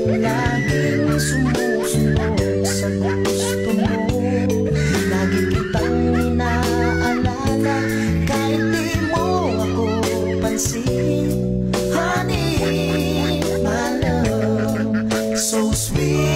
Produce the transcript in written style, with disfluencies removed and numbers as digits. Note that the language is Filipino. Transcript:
laging sumusunod sa gusto mo. Lagi kitang inaalala kahit di mo ako pansin. Honey, my love, so sweet.